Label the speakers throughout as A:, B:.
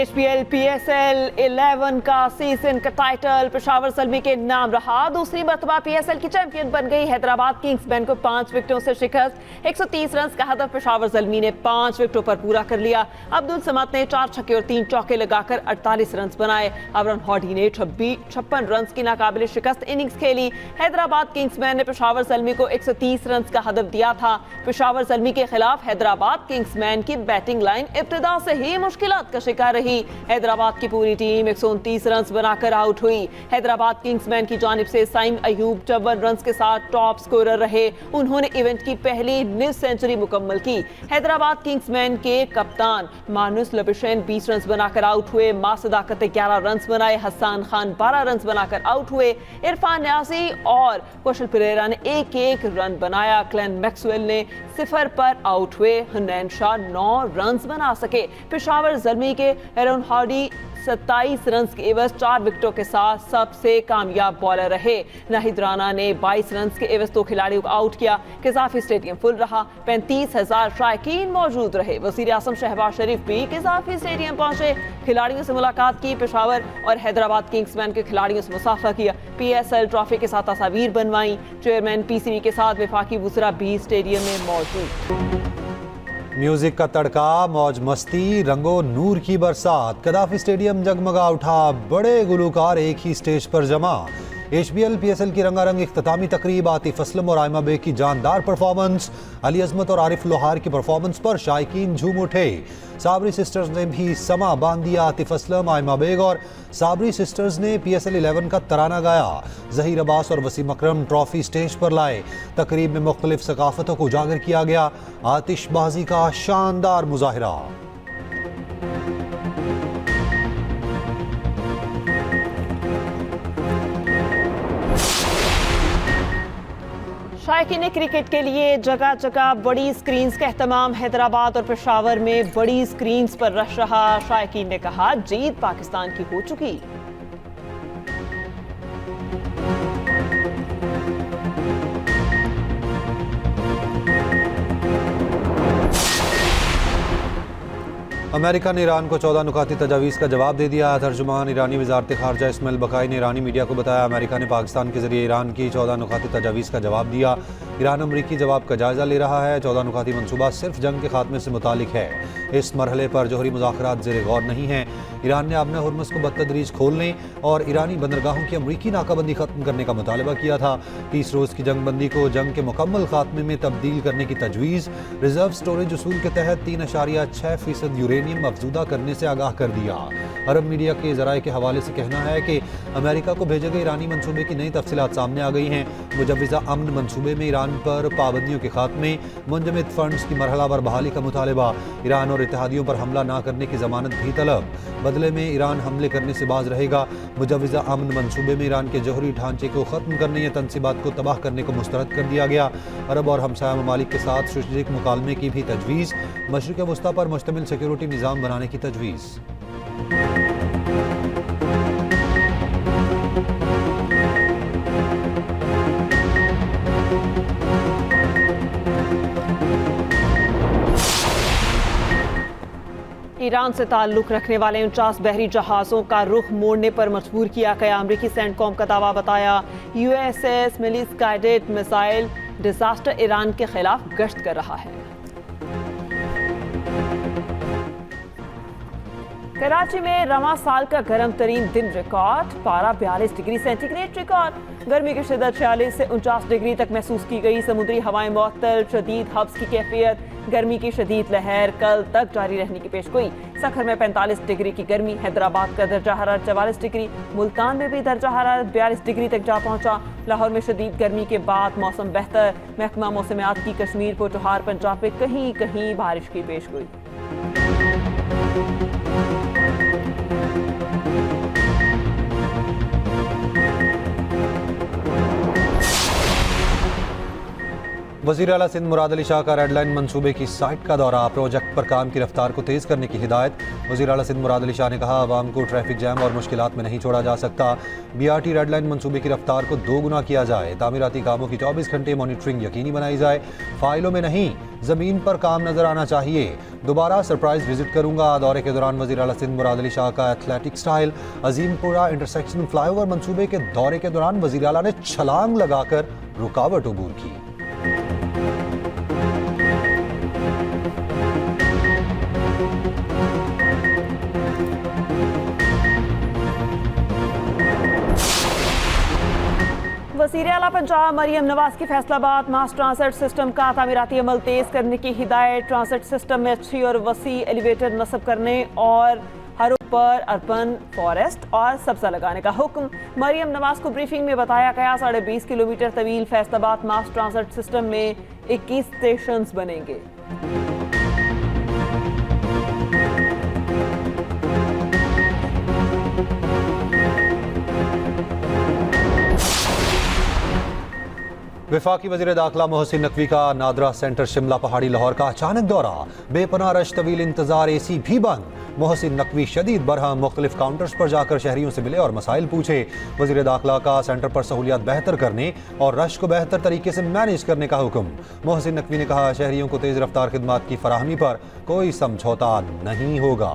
A: HPL PSL 11 का season का title Peshawar Zalmi के नाम रहा। दूसरी मरतबा PSL की चैंपियन बन गई हैदराबाद किंग्स मैन को 5 विकेटों से शिकस्त। 130 रन का हदफ पेशावर ज़ल्मी ने 5 विकेटों पर पूरा कर लिया। अब्दुल समद ने 4 छक्के और 3 चौके लगाकर 48 रन बनाए। अमरन हॉडी ने 56 रन की नाकाबिल शिकस्त इनिंग्स खेली। हैदराबाद किंग्स मैन ने पेशावर ज़ल्मी को 130 रन का हदफ दिया था। पेशावर ज़ल्मी के खिलाफ हैदराबाद किंग्स मैन की बैटिंग लाइन इब्तिदा से ही मुश्किलात का शिकार रही। हैदराबाद की पूरी टीम 129 रन बनाकर आउट हुई। हैदराबाद किंग्समैन की जानिब से साइम अयूब 54 रन के साथ टॉप स्कोरर रहे। उन्होंने इवेंट की पहली निफ सेंचुरी मुकम्मल की। हैदराबाद किंग्समैन के कप्तान मानुस लबिशेन 20 रन बनाकर आउट हुए। मां सदाकत 11 रन बनाए। हसन खान 12 रन बनाकर आउट हुए। इरफान न्याजी और कौशल परेरा ने एक रन बनाया। क्लेन मैक्सवेल ने 0 पर आउट हुए। हुनैन शाह 9 रन बना सके। पेशावर ज़ल्मी के एरन हार्डी 27 रन के एवज 4 विकेटों के साथ सबसे कामयाब बॉलर रहे। नाहिद राना ने 22 रन के एवज 2 खिलाड़ियों को आउट किया। किजाफी स्टेडियम फुल रहा। 35,000 शायकीन मौजूद रहे। वज़ीर आज़म शहबाज शरीफ भी किजाफी स्टेडियम पहुंचे। खिलाड़ियों से मुलाकात की। पेशावर और हैदराबाद किंग्समैन के खिलाड़ियों से मुसाफा किया। PSL ट्रॉफी के साथ तस्वीर बनवाई। चेयरमैन PCB के साथ वफाकी वज़रा भी स्टेडियम में मौजूद।
B: म्यूजिक का तड़का, मौज मस्ती, रंगो नूर की बरसात। कदाफी स्टेडियम जगमगा उठा। बड़े गुलूकार एक ही स्टेज पर जमा। HBL PSL की रंगारंग इख्तितामी तकरीब। आतिफ असलम और आयमा बेग की जानदार परफॉर्मेंस। अली अजमत और आरिफ लोहार की परफॉर्मेंस पर शायकीन झूम उठे। साबरी सिस्टर्स ने भी समा बांध दिया। आतिफ असलम, आयमा बेग और साबरी सिस्टर्स ने PSL 11 का तराना गाया। जहीर अब्बास और वसीम अकरम ट्रॉफी स्टेज पर लाए। तकरीब में मुख्तलिफ सकाफतों को उजागर किया गया। आतिशबाजी का शानदार मुजाहिरा।
A: शायकीन क्रिकेट के लिए जगह जगह बड़ी स्क्रीन्स का एहतमाम। हैदराबाद और पेशावर में बड़ी स्क्रीन्स पर रश रहा। शायकीन ने कहा जीत पाकिस्तान की हो चुकी।
B: अमेरिका ने ईरान को 14 नुकाती तजावीज़ का जवाब दे दिया। तर्जुमान ईरानी वज़ारत ख़ारजा इस्माइल बकाई ने ईरानी मीडिया को बताया, अमेरिका ने पाकिस्तान के ज़रिए ईरान की 14 नुकाती तजावीज़ का जवाब दिया। ईरान अमरीकी जवाब का जायज़ा ले रहा है। 14 नुकाती मनसूबा सिर्फ जंग के खात्मे से मुतालिक है। इस मरहले पर जोहरी मुज़ाकरात ज़ेर गौर नहीं हैं। ईरान ने आबना हुर्मुज़ को बतदरीज खोलने और ईरानी बंदरगाहों की अमरीकी नाकाबंदी ख़त्म करने का मुतालबा किया था। 30 रोज़ की जंगबंदी को जंग के मुकम्मल खात्मे में तब्दील करने की तजवीज़। रिजर्व स्टोरेज उसूल के तहत 3.6% यूरेनियम अफजूदा करने से आगाह कर दिया। अरब मीडिया के ज़राए के हवाले से कहना है कि अमेरिका को भेजे गए ईरानी मनसूबे की नई तफसीलात सामने आ गई हैं। मुजव्विज़ा अमन मनसूबे में ईरान पर पाबंदियों के खात्मे, मुंजमद फंड्स की मरहलावार बहाली का मुतालबा, ईरान और इत्तेहादियों पर हमला ना करने की ज़मानत भी तलब। बदले में ईरान हमले करने से बाज रहेगा। मुजव्विज़ा अमन मनसूबे में ईरान के जौहरी ढांचे को ख़त्म करने या तनसीबात को तबाह करने को मुस्तरद कर दिया गया। अरब और हमसाया ममालिक के साथ स्ट्रेटेजिक मुकालमे की भी तजवीज़। मशरिक़ वस्ता पर मुश्तमिल सिक्योरिटी निज़ाम बनाने की तजवीज़।
A: ईरान से ताल्लुक रखने वाले 49 बहरी जहाज़ों का रुख मोड़ने पर मजबूर किया गया। अमरीकी सेंटकॉम का दावा बताया। USS मिलिस गाइडेड मिसाइल डिजास्टर ईरान के खिलाफ गश्त कर रहा है। कराची में रवां साल का गर्म तरीन दिन रिकॉर्ड। पारा 42 डिग्री सेंटीग्रेड रिकॉर्ड। गर्मी की शिद्दत 46 से 49 डिग्री तक महसूस की गई। समुद्री हवाएं मुअत्तल, शदीद हब्स की कैफियत। गर्मी की शदीद लहर कल तक जारी रहने की पेशगोई। सखर में 45 डिग्री की गर्मी। हैदराबाद का दर्जा हरारत 44 डिग्री। मुल्तान में भी दर्जा हरारत 42 डिग्री तक जा पहुंचा। लाहौर में शदीद गर्मी के बाद मौसम बेहतर। महकमा मौसमियात की कश्मीर, पोठोहार, पंजाब में कहीं कहीं बारिश की पेशगोई।
B: वज़ीर आला सिंध मुराद अली शाह का रेड लाइन मंसूबे की साइट का दौरा, प्रोजेक्ट पर काम की रफ्तार को तेज़ करने की हिदायत। वज़ीर आला सिंध मुराद अली शाह ने कहा, आवाम को ट्रैफिक जैम और मुश्किलात में नहीं छोड़ा जा सकता। BRT रेड लाइन मंसूबे की रफ्तार को 2 गुना किया जाए। तामीराती कामों की 24 घंटे मॉनिटरिंग यकीनी बनाई जाए। फाइलों में नहीं, ज़मीन पर काम नजर आना चाहिए। दोबारा सरप्राइज विजिट करूंगा। दौरे के दौरान वज़ीर आला सिंध मुराद अली शाह का athletic style. Azimpura intersection flyover मंसूबे के दौरे के दौरान वज़ीर आला ने छलांग लगाकर रुकावट अबूर की।
A: वज़ीर आला पंजाब मरियम नवाज की फैसलाबाद मास ट्रांसिट सिस्टम का तामीराती अमल तेज करने की हिदायत। ट्रांसिट सिस्टम में अच्छी और वसी एलिवेटर नस्ब करने और हर पर अर्बन फॉरेस्ट और सब्जा लगाने का हुक्म। मरियम नवाज को ब्रीफिंग में बताया गया 20.5 किलोमीटर तवील फैसलाबाद मास ट्रांसिट सिस्टम में 21 स्टेशन बनेंगे।
B: वफाकी वज़ीर दाखिला मोहसिन नकवी का नादरा सेंटर शिमला पहाड़ी लाहौर का अचानक दौरा। बेपनाह रश, तवील इंतजार, AC भी बंद। मोहसिन नकवी शदीद बरहम, मुख्तलिफ काउंटर्स पर जाकर शहरियों से मिले और मसाइल पूछे। वज़ीर दाखिला का सेंटर पर सहूलियात बेहतर करने और रश को बेहतर तरीके से मैनेज करने का हुक्म। मोहसिन नकवी ने कहा, शहरियों को तेज़ रफ्तार खिदमात की फराहमी पर कोई समझौता नहीं होगा।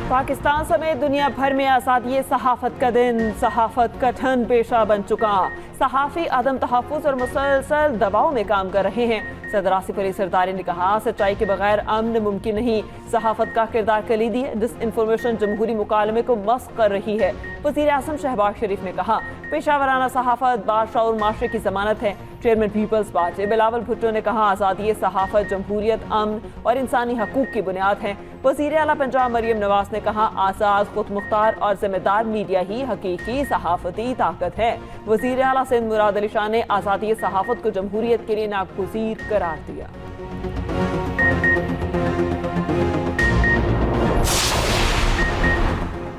A: पाकिस्तान समेत दुनिया भर में आज़ादी सहाफ़त का दिन। सहाफ़त कठिन पेशा बन चुका। सहाफ़ी अदम तहफ़्फ़ुज़ और मुसलसल दबाव में काम कर रहे हैं। सदर आसिफ अली सरदारी ने कहा, सच्चाई के बगैर अमन मुमकिन नहीं। सहाफ़त का किरदार कलीदी है। डिसइंफॉर्मेशन जमहूरी मुकालमे को मस्ख़ कर रही है। वज़ीर आज़म शहबाज शरीफ ने कहा, पेशावराना सहाफ़त बादशाह माशरे की ज़मानत है। Chairman people's party Bilawal Bhutto ने कहा, आज़ादी सहाफ़त जमहूरियत, अमन और इंसानी हकूक़ की बुनियाद है। वज़ीर आला पंजाब मरियम नवाज ने कहा, आज़ाद, खुद मुख्तार और जिम्मेदार मीडिया ही हकीकी सहाफ़ती ताकत है। वज़ीर आला सिंध मुराद अली शाह ने आज़ादी सहाफ़त को जमहूरियत के लिए नागुज़ीर करार दिया।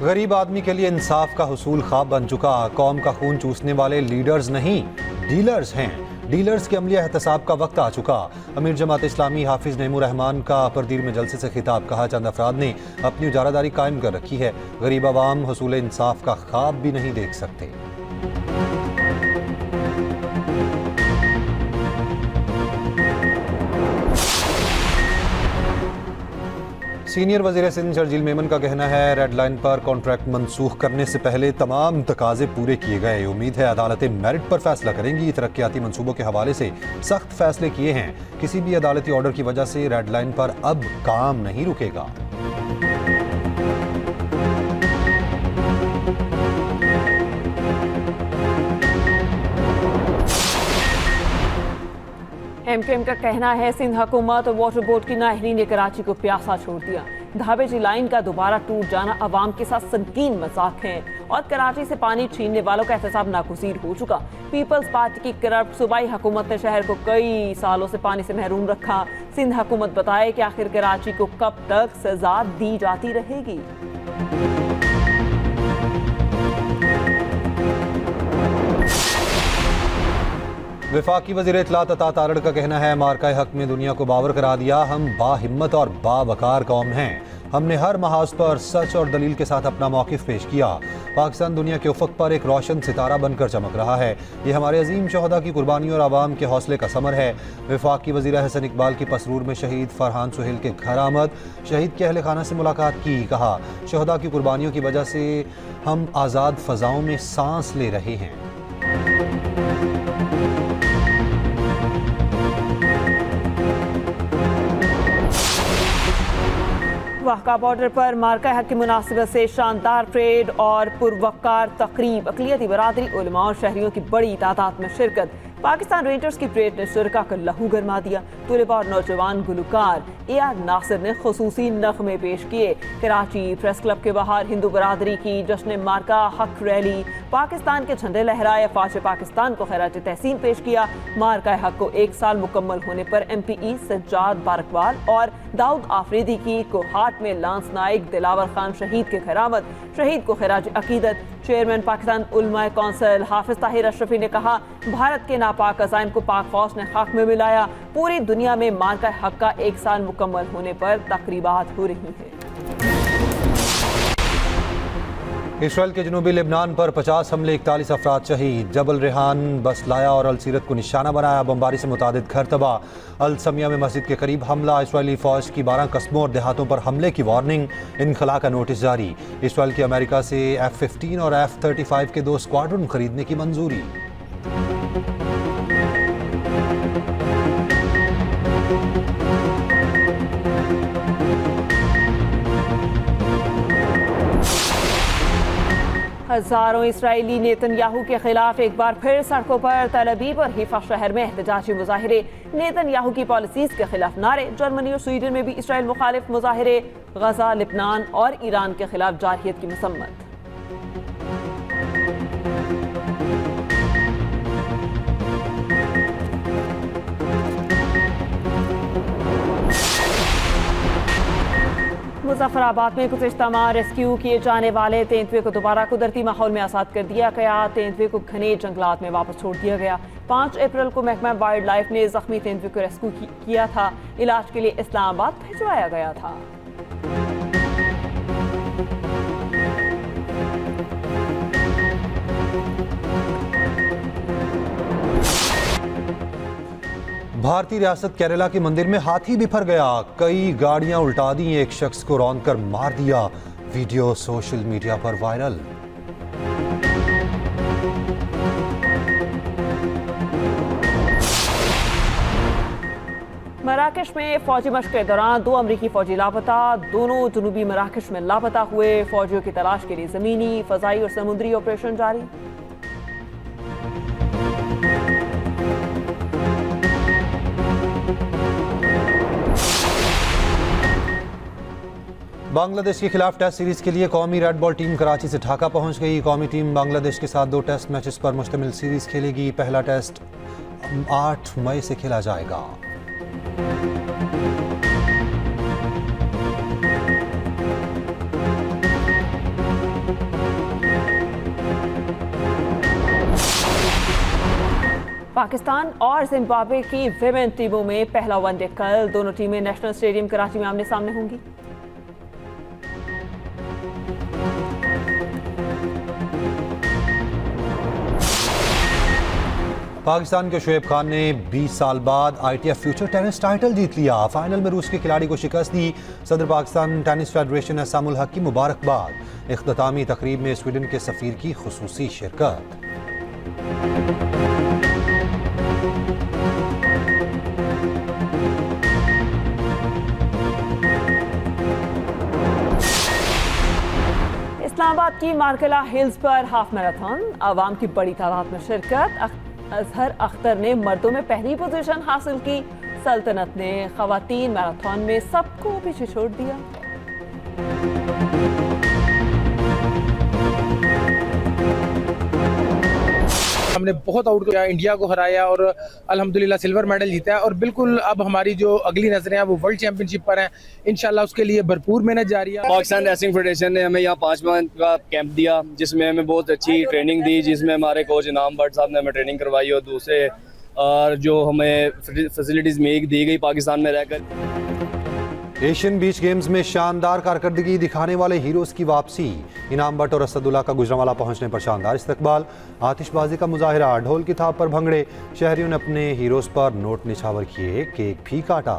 B: गरीब आदमी के लिए इंसाफ का हुसूल ख्वाब बन चुका। कौम का खून चूसने वाले लीडर्स नहीं, डीलर्स हैं। डीलर्स के अमली एहतसाब का वक्त आ चुका। अमीर जमात इस्लामी हाफिज नईमुर रहमान का परदीर में जलसे से खिताब। कहा, चंद अफराद ने अपनी उजारादारी कायम कर रखी है। गरीब आवाम हुसूल इंसाफ का ख्वाब भी नहीं देख सकते। सीनियर वज़ीर सिंध शर्जील मेमन का कहना है, रेड लाइन पर कॉन्ट्रैक्ट मनसूख करने से पहले तमाम तकाजे पूरे किए गए। उम्मीद है अदालतें मेरिट पर फैसला करेंगी। तरक्याती मंसूबों के हवाले से सख्त फैसले किए हैं। किसी भी अदालती ऑर्डर की वजह से रेड लाइन पर अब काम नहीं रुकेगा।
A: MKM का कहना है, सिंध हुकूमत और वाटर बोर्ड की नाअहली ने कराची को प्यासा छोड़ दिया। धाबेजी लाइन का दोबारा टूट जाना अवाम के साथ संगीन मजाक है और कराची से पानी छीनने वालों का एहतसाब नागुज़ीर हो चुका। पीपल्स पार्टी की करप्ट सूबाई हुकूमत ने शहर को कई सालों से पानी से महरूम रखा। सिंध हुकूमत बताए कि आखिर कराची को कब तक सजा दी जाती रहेगी।
B: वफाकी वज़ीर इत्तलात अता तारड़ का कहना है, मार्का हक में दुनिया को बावर करा दिया। हम बाहिम्मत और बावकार कौम हैं। हमने हर महाज पर सच और दलील के साथ अपना मौक़िफ़ पेश किया। पाकिस्तान दुनिया के उफ़क़ पर एक रोशन सितारा बनकर चमक रहा है। ये हमारे अजीम शहदा की कुर्बानी और आवाम के हौसले का समर है। वफाकी वज़ीर हसन इकबाल की पसरूर में शहीद फरहान सुहेल के घर आमद। शहीद के अहल खाना से मुलाकात की। कहा, शहदा की कुर्बानियों की वजह से हम आज़ाद फ़ज़ाओं में सांस ले रहे हैं।
A: वाहका बॉर्डर पर मार्का हक की मुनासिबत से शानदार परेड और पुरवकार तकरीब। अक़लियती बरादरी, उलमा और शहरियों की बड़ी तादाद में शिरकत। पाकिस्तान रेंजर्स की परेड ने शुरा का लहू गरमा दिया। तुलबा और नौजवान गुलकार AR नासिर ने खुसूसी नगमे पेश किए। कराची प्रेस क्लब के बाहर हिंदू बरादरी की जश्न मार्का हक रैली, पाकिस्तान के झंडे लहराए, फौज पाकिस्तान को खैरात तहसीन पेश किया। मार्का हक को 1 साल मुकम्मल होने पर MPE सज्जाद बारकवाल और दाऊद आफरीदी की कोहाट में लांस नाइक दिलावर खान शहीद के खैरामत, शहीद को खैराज अकीदत। चेयरमैन पाकिस्तान उलमाए कौंसिल हाफिज ताहिर अशरफी ने कहा, भारत के नापाक अज़ाइम को पाक फौज ने खाक में मिलाया। पूरी दुनिया में मार्का हक का 1 साल मुकम्मल होने पर तकरीबात हो रही हैं।
B: इसराइल के जनूबी लेबनान पर 50 हमले, 41 अफराद शहीद। जबल रेहान, बसलाया और अलसीरत को निशाना बनाया। बमबारी से मुतादिद घर तबाह। अल समिया में मस्जिद के करीब हमला। इसराइली फौज की 12 कस्बों और देहातों पर हमले की वार्निंग। इनखला का नोटिस जारी। इसराइल की अमेरिका से F-15 और F-35 के 2 स्क्वाड्रन खरीदने की मंजूरी।
A: हजारों इसराइली नेतन्याहू के खिलाफ एक बार फिर सड़कों पर। तल अबीब और हिफा शहर में एहतजाजी मुजाहिरे। नेतन्याहू की पॉलिसीज के खिलाफ नारे। जर्मनी और स्वीडन में भी इसराइल मुखालिफ मुजाहिरे। गजा, लेबनान और ईरान के खिलाफ जारहियत की मसम्मत। मुजफ्फराबाद में कुछ इज्तिमा रेस्क्यू किए जाने वाले तेंदुए को दोबारा कुदरती माहौल में आज़ाद कर दिया गया। तेंदुए को घने जंगलात में वापस छोड़ दिया गया। 5 अप्रैल को महकमा वाइल्ड लाइफ ने जख्मी तेंदुए को रेस्क्यू किया था। इलाज के लिए इस्लामाबाद भिजवाया गया था।
B: भारतीय रियासत केरला के मंदिर में हाथी बिफर गया। कई गाड़ियां उल्टा दी। एक शख्स को रौंदकर मार दिया। वीडियो सोशल मीडिया पर वायरल।
A: मराकश में फौजी मश्क के दौरान 2 अमरीकी फौजी लापता। दोनों जनूबी मराकश में लापता हुए। फौजियों की तलाश के लिए जमीनी, फजाई और समुद्री ऑपरेशन जारी।
B: बांग्लादेश के खिलाफ टेस्ट सीरीज के लिए कौमी रेड बॉल टीम कराची से ढाका पहुंच गई। कौमी टीम बांग्लादेश के साथ 2 टेस्ट मैचेस पर मुश्तमिल सीरीज खेलेगी। पहला टेस्ट 8 मई से खेला जाएगा।
A: पाकिस्तान और जिम्बाब्वे की विमेन टीमों में पहला वनडे कल। दोनों टीमें नेशनल स्टेडियम कराची में आमने सामने होंगी।
B: पाकिस्तान के शोएब खान ने 20 साल बाद ITF फ्यूचर टेनिस टाइटल जीत लिया। फाइनल में रूस के खिलाड़ी को शिकस्त दी। सदर पाकिस्तान टेनिस फेडरेशन एहसामुल हक की मुबारकबाद। इख्तितामी तकरीब में स्वीडन के सफीर की खुसूसी शिरकत।
A: इस्लामाबाद की मार्केला हिल्स पर हाफ मैराथन। आवाम की बड़ी तादाद में शिरकत। अजहर अख्तर ने मर्दों में पहली पोजीशन हासिल की। सल्तनत ने खवातीन मैराथन में सबको पीछे छोड़ दिया।
C: हमने बहुत आउट किया, इंडिया को हराया और अल्हम्दुलिल्लाह सिल्वर मेडल जीता है। और बिल्कुल अब हमारी जो अगली नजरें हैं वो वर्ल्ड चैंपियनशिप पर हैं। इंशाल्लाह उसके लिए भरपूर मेहनत जारी है।
D: पाकिस्तान रेसलिंग फेडरेशन ने हमें यहाँ 5 माह का कैंप दिया, जिसमें हमें बहुत अच्छी ट्रेनिंग दी, जिसमें हमारे कोच इनाम भट्ट साहब ने हमें ट्रेनिंग करवाई और दूसरे और जो हमें फैसिलिटीज़ में दी गई पाकिस्तान में रहकर।
B: एशियन बीच गेम्स में शानदार कारकर्दगी दिखाने वाले हीरोज की वापसी। इनाम भट्ट और असदुल्ला का गुजरांवाला पहुंचने पर शानदार इस्तकबाल। आतिशबाजी का मुजाहिरा, ढोल की थाप पर भंगड़े। शहरियों ने अपने हीरोज पर नोट निछावर किए, केक भी काटा।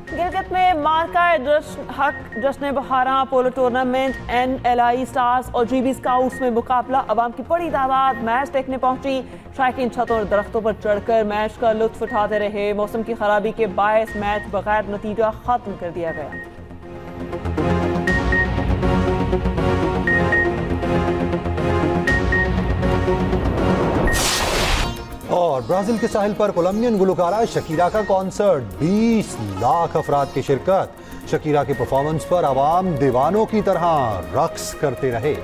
A: गिलगित में मार्का जश्न बहारा पोलो टूर्नामेंट NLI स्टार्स और GB स्काउट्स में मुकाबला। अवाम की बड़ी तादाद मैच देखने पहुंची। शायकीन छतों और दरख्तों पर चढ़कर मैच का लुत्फ उठाते रहे। मौसम की खराबी के बायस मैच बगैर नतीजा खत्म कर दिया गया।
B: और ब्राजील के साहिल पर कोलंबियन गुलकारा शकीरा का कॉन्सर्ट, 20 लाख अफराद की शिरकत। शकीरा के परफॉर्मेंस पर आवाम दीवानों की तरह रक्स करते रहे।